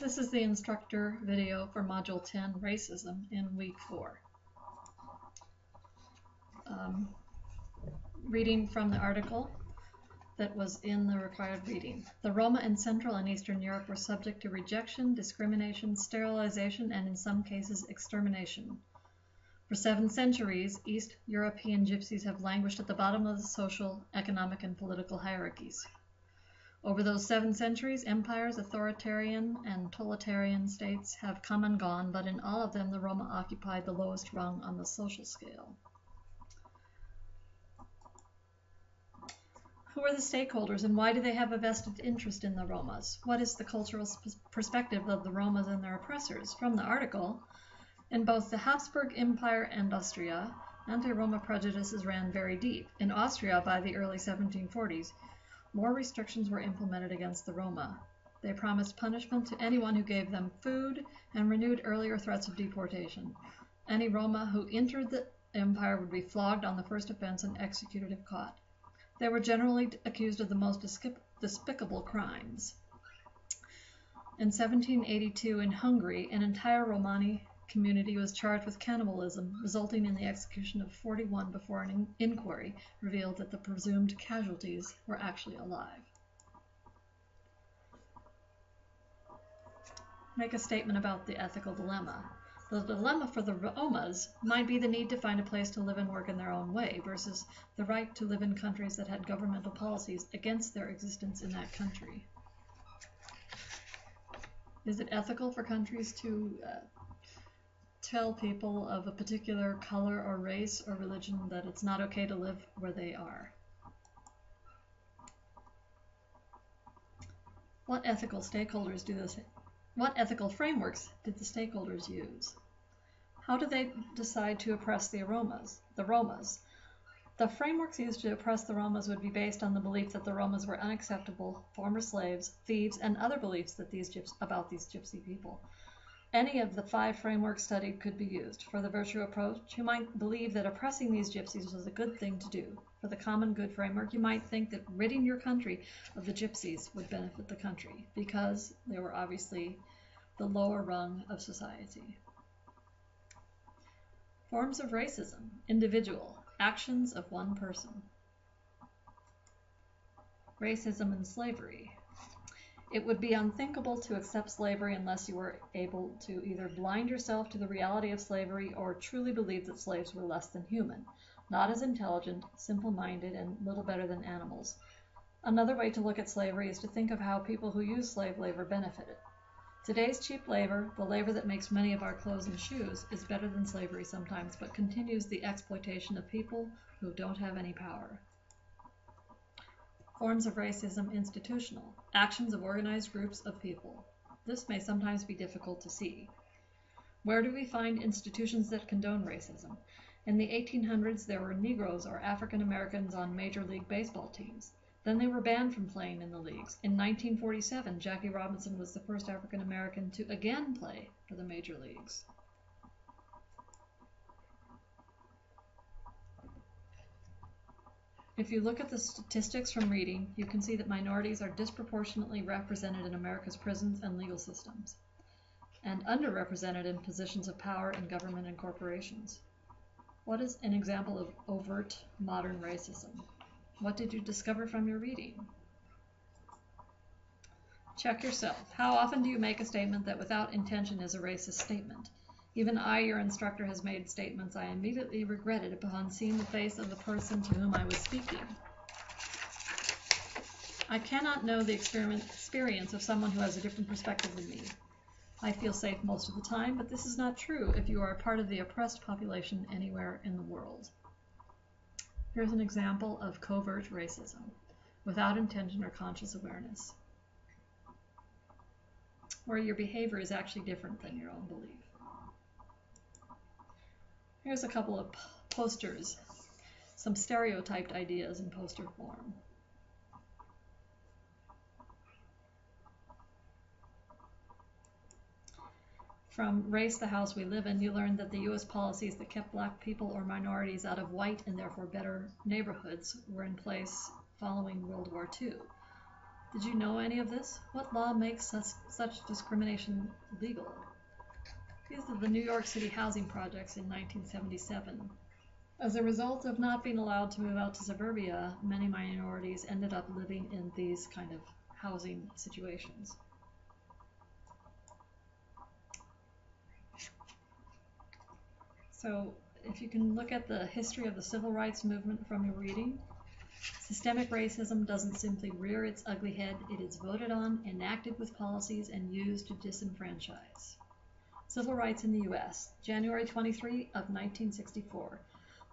This is the instructor video for Module 10, Racism, in Week 4. Reading from the article that was in the required reading. The Roma in Central and Eastern Europe were subject to rejection, discrimination, sterilization, and in some cases extermination. For 7 centuries, East European gypsies have languished at the bottom of the social, economic, and political hierarchies. Over those 7 centuries, empires, authoritarian, and totalitarian states have come and gone, but in all of them the Roma occupied the lowest rung on the social scale. Who are the stakeholders and why do they have a vested interest in the Romas? What is the cultural perspective of the Romas and their oppressors? From the article, in both the Habsburg Empire and Austria, anti-Roma prejudices ran very deep. In Austria, by the early 1740s, more restrictions were implemented against the Roma. They promised punishment to anyone who gave them food and renewed earlier threats of deportation. Any Roma who entered the empire would be flogged on the first offense and executed if caught. They were generally accused of the most despicable crimes. In 1782 in Hungary, an entire Romani community was charged with cannibalism, resulting in the execution of 41 before an inquiry revealed that the presumed casualties were actually alive. Make a statement about the ethical dilemma. The dilemma for the Romas might be the need to find a place to live and work in their own way versus the right to live in countries that had governmental policies against their existence in that country. Is it ethical for countries to tell people of a particular color or race or religion that it's not okay to live where they are? What ethical stakeholders do this? What ethical frameworks did the stakeholders use? How do they decide to oppress the Romas? The frameworks used to oppress the Romas would be based on the belief that the Romas were unacceptable, former slaves, thieves, and other beliefs that about these gypsy people. Any of the 5 frameworks studied could be used. For the virtue approach, you might believe that oppressing these gypsies was a good thing to do. For the common good framework, you might think that ridding your country of the gypsies would benefit the country, because they were obviously the lower rung of society. Forms of racism. Individual. Actions of one person. Racism and slavery. It would be unthinkable to accept slavery unless you were able to either blind yourself to the reality of slavery or truly believe that slaves were less than human, not as intelligent, simple-minded, and little better than animals. Another way to look at slavery is to think of how people who use slave labor benefited. Today's cheap labor, the labor that makes many of our clothes and shoes, is better than slavery sometimes, but continues the exploitation of people who don't have any power. Forms of racism. Institutional. Actions of organized groups of people. This may sometimes be difficult to see. Where do we find institutions that condone racism? In the 1800s, there were Negroes or African Americans on Major League Baseball teams. Then they were banned from playing in the leagues. In 1947, Jackie Robinson was the first African American to again play for the major leagues. If you look at the statistics from reading, you can see that minorities are disproportionately represented in America's prisons and legal systems, and underrepresented in positions of power in government and corporations. What is an example of overt modern racism? What did you discover from your reading? Check yourself. How often do you make a statement that without intention is a racist statement? Even I, your instructor, has made statements I immediately regretted upon seeing the face of the person to whom I was speaking. I cannot know the experience of someone who has a different perspective than me. I feel safe most of the time, but this is not true if you are a part of the oppressed population anywhere in the world. Here's an example of covert racism, without intention or conscious awareness, where your behavior is actually different than your own belief. Here's a couple of posters, some stereotyped ideas in poster form. From Race, the House We Live In, you learned that the U.S. policies that kept black people or minorities out of white and therefore better neighborhoods were in place following World War II. Did you know any of this? What law makes such discrimination legal? These are the New York City housing projects in 1977. As a result of not being allowed to move out to suburbia, many minorities ended up living in these kind of housing situations. So if you can look at the history of the civil rights movement from your reading, systemic racism doesn't simply rear its ugly head, it is voted on, enacted with policies, and used to disenfranchise. Civil rights in the U.S. January 23 of 1964.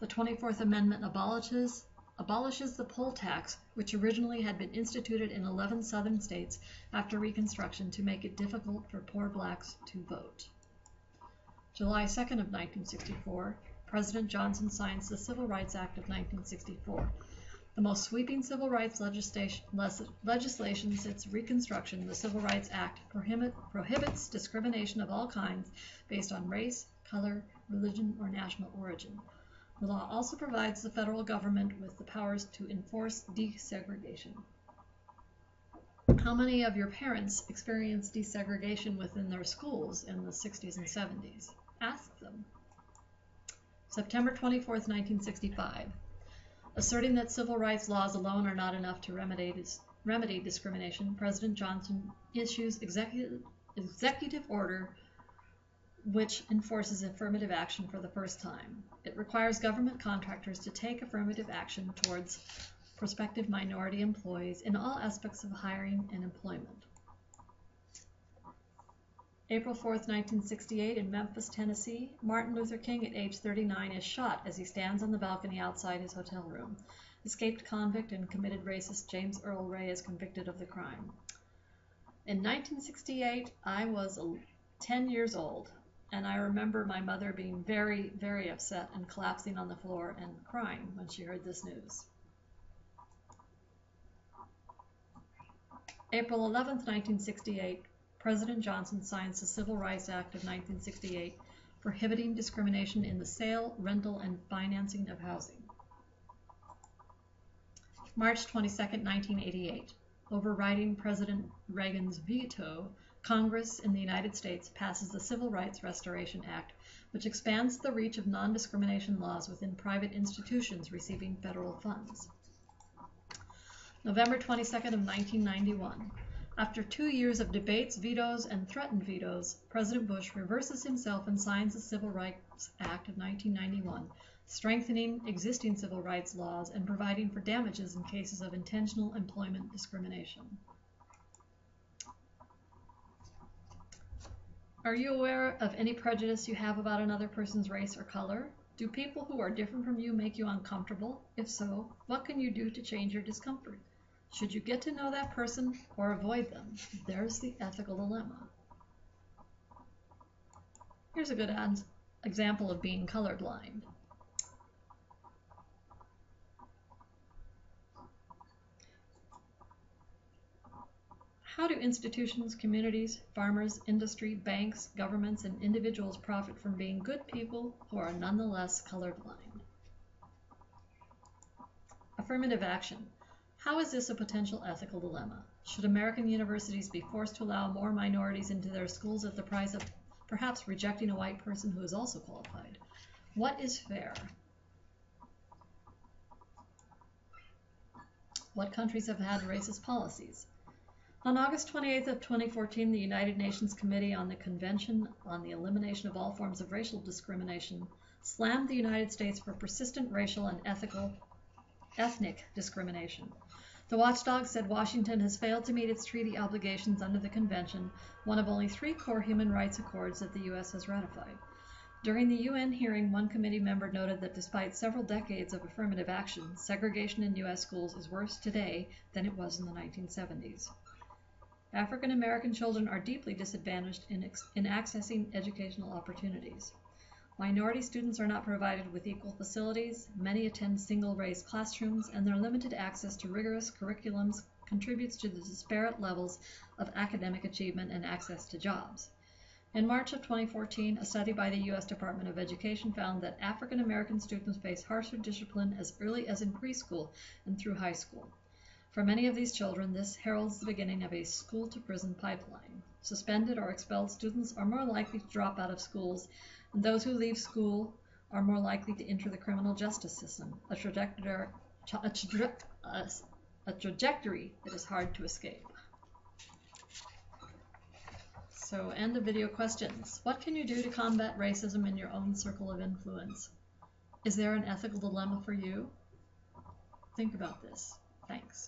The 24th Amendment abolishes the poll tax, which originally had been instituted in 11 southern states after Reconstruction to make it difficult for poor blacks to vote. July 2nd of 1964, President Johnson signs the Civil Rights Act of 1964, the most sweeping civil rights legislation since Reconstruction. The Civil Rights Act prohibits discrimination of all kinds based on race, color, religion, or national origin. The law also provides the federal government with the powers to enforce desegregation. How many of your parents experienced desegregation within their schools in the 60s and 70s? Ask them. September 24th, 1965. Asserting that civil rights laws alone are not enough to remedy discrimination, President Johnson issues executive order which enforces affirmative action for the first time. It requires government contractors to take affirmative action towards prospective minority employees in all aspects of hiring and employment. April 4th, 1968, in Memphis, Tennessee, Martin Luther King, at age 39, is shot as he stands on the balcony outside his hotel room. Escaped convict and committed racist James Earl Ray is convicted of the crime. In 1968, I was 10 years old, and I remember my mother being very, very upset and collapsing on the floor and crying when she heard this news. April 11th, 1968, President Johnson signs the Civil Rights Act of 1968, prohibiting discrimination in the sale, rental, and financing of housing. March 22, 1988, overriding President Reagan's veto, Congress in the United States passes the Civil Rights Restoration Act, which expands the reach of non-discrimination laws within private institutions receiving federal funds. November 22nd of 1991. After 2 years of debates, vetoes, and threatened vetoes, President Bush reverses himself and signs the Civil Rights Act of 1991, strengthening existing civil rights laws and providing for damages in cases of intentional employment discrimination. Are you aware of any prejudice you have about another person's race or color? Do people who are different from you make you uncomfortable? If so, what can you do to change your discomfort? Should you get to know that person or avoid them? There's the ethical dilemma. Here's a good example of being colorblind. How do institutions, communities, farmers, industry, banks, governments, and individuals profit from being good people who are nonetheless colorblind? Affirmative action. How is this a potential ethical dilemma? Should American universities be forced to allow more minorities into their schools at the price of perhaps rejecting a white person who is also qualified? What is fair? What countries have had racist policies? On August 28th of 2014, the United Nations Committee on the Convention on the Elimination of All Forms of Racial Discrimination slammed the United States for persistent racial and ethnic discrimination. The watchdog said Washington has failed to meet its treaty obligations under the convention, one of only 3 core human rights accords that the U.S. has ratified. During the UN hearing, one committee member noted that despite several decades of affirmative action, segregation in U.S. schools is worse today than it was in the 1970s. African American children are deeply disadvantaged in accessing educational opportunities. Minority students are not provided with equal facilities, many attend single-race classrooms, and their limited access to rigorous curriculums contributes to the disparate levels of academic achievement and access to jobs. In March of 2014, a study by the U.S. Department of Education found that African American students face harsher discipline as early as in preschool and through high school. For many of these children, this heralds the beginning of a school-to-prison pipeline. Suspended or expelled students are more likely to drop out of schools, and those who leave school are more likely to enter the criminal justice system, a trajectory that is hard to escape. So, end of video questions. What can you do to combat racism in your own circle of influence? Is there an ethical dilemma for you? Think about this. Thanks.